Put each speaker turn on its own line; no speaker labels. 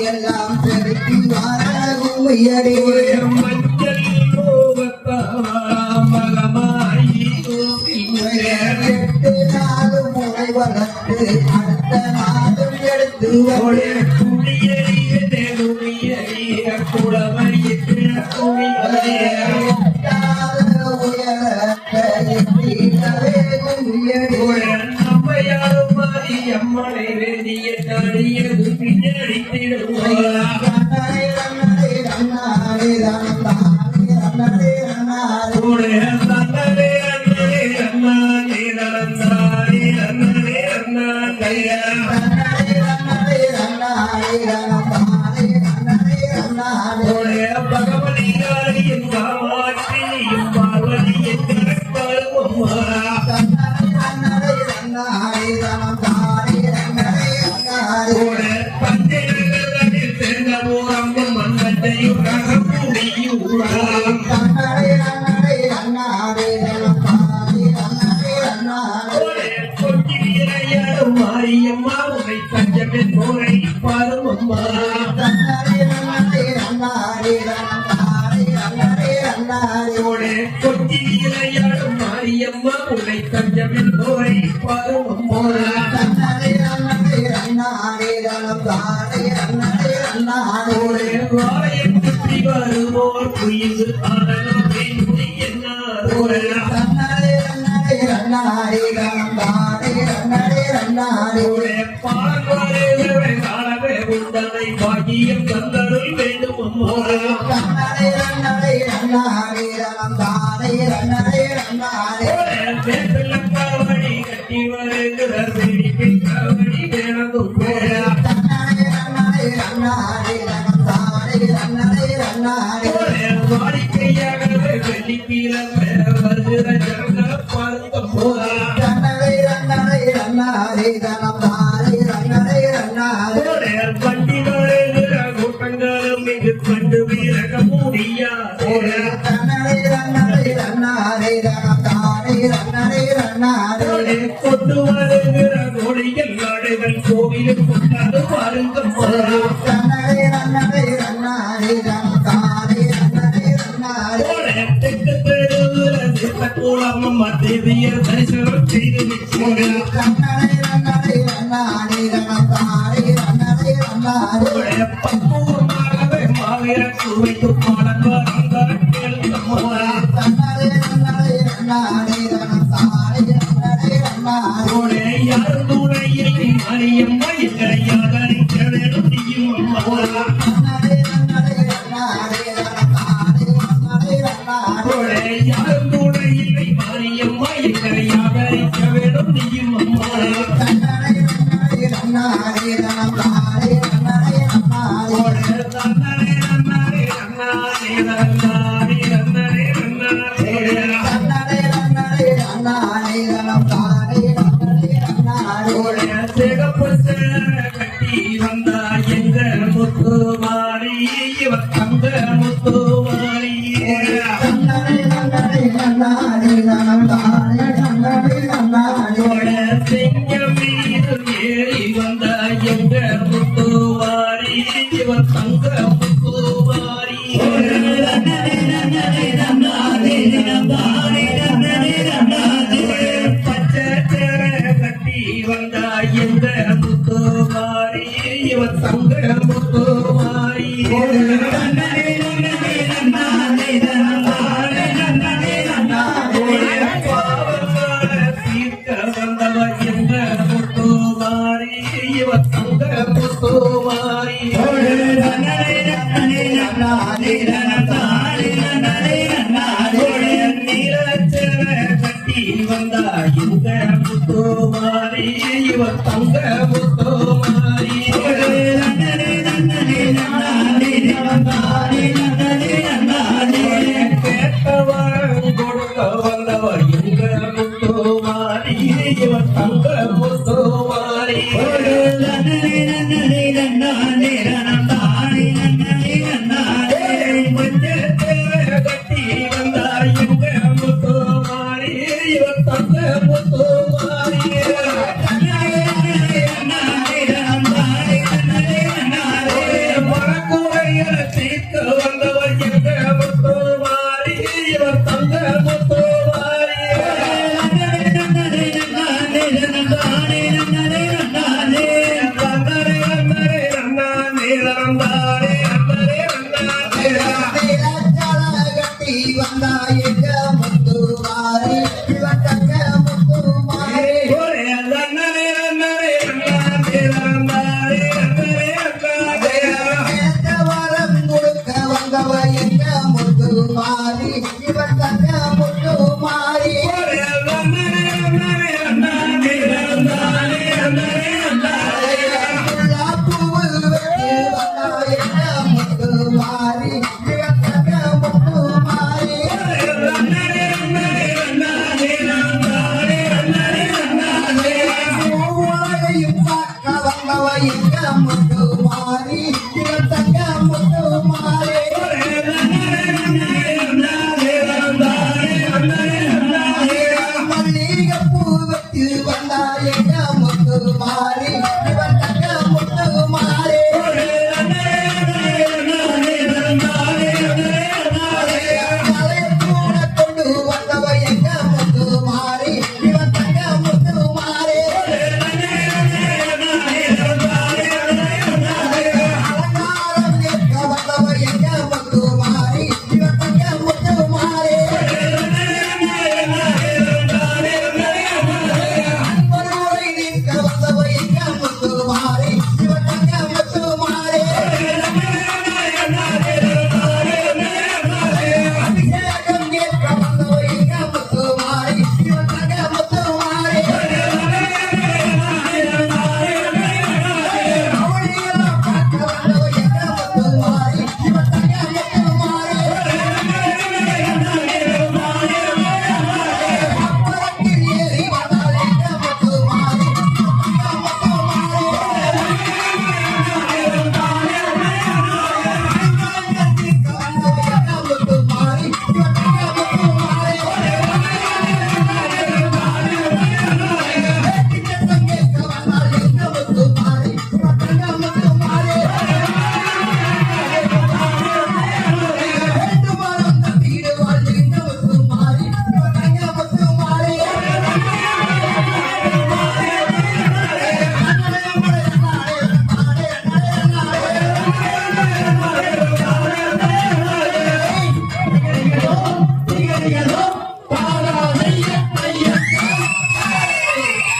எல்லாம் செலுத்தி வாரகும் மஞ்சள் முறை வளர்த்து அடுத்த நாளும் எடுத்து
அம்மனை வேண்டிய தடியது பகவதிகாரியின் காமாட்சியும் பார்வதியின் பஞ்சநகரில் சேர்ந்த ஊரம்பும் மன்னத்தையும் கொட்டியாடும் மாரியம்மா உரை பஞ்சமின் முறை பாரும் அம்மா கொட்டியாடும் மாரியம்மா உரை பஞ்சமின் முறை பாரும் அம்மா வருவோர் புரிந்து பாடவே உண்டனை பாகியம் தந்தருள் வேண்டும் கவனி கட்டி வருகிற கவனி வேணும் வாடிக்கையாகவே வெள்ளிக்கிழமை வருகிற ஜன பார்க்க வண்டி வருகிற கூட்டங்களும் இங்கு கண்டு வீரக முடியாது கொண்டு வருகிற கோடிகள் நாடுகள் கோவிலும் கொண்டாடு பாருங்க தேவியர் தரிசனம் செய்து பக்குவமாகவே மாவீரன் சுவைத்து பாடங்கள்
நன்னானே நன்னானே நன்னானே நன்னானே
சிங்கம் மீது ஏறி வந்த எங்க முத்துவாரி இவர் தங்க முத்துவாரி பச்சை சேர கட்டி வந்த எங்க முத்துவாரி இவர் தங்க முத்துவாரி தீர்க்க வந்தவ எங்க முத்துவாரி இவர் தங்க முத்துவாரி நீலச்சர கட்டி வந்தா எங்க முத்துவாரி இவர் தங்க முத்துவாரி கேட்டவன் கொடுக்க வந்தவ எங்க முத்துவாரி இவர் தங்க முத்துவாரி கட்டி வந்தா எங்க முத்துவாரி இவர் தங்க முத்துவாரி மரக்குறைய தீர்க்க வந்தவர் எங்க முத்துவாரி இவர் தங்க முத்துவாரி அந்தரே அந்தரே அண்ணானே அந்தாரே அந்தரே அண்ணானே
கட்டி வந்தா எங்க முத்துவாரி இவன் தங்க முத்துமாரி
ஒரே அண்ணனே அண்ணனே அண்ணானே அந்தாரே அந்தரே அண்ணானே
வரம் கொடுக்க வந்தவ எங்க முத்துமாரி இவன்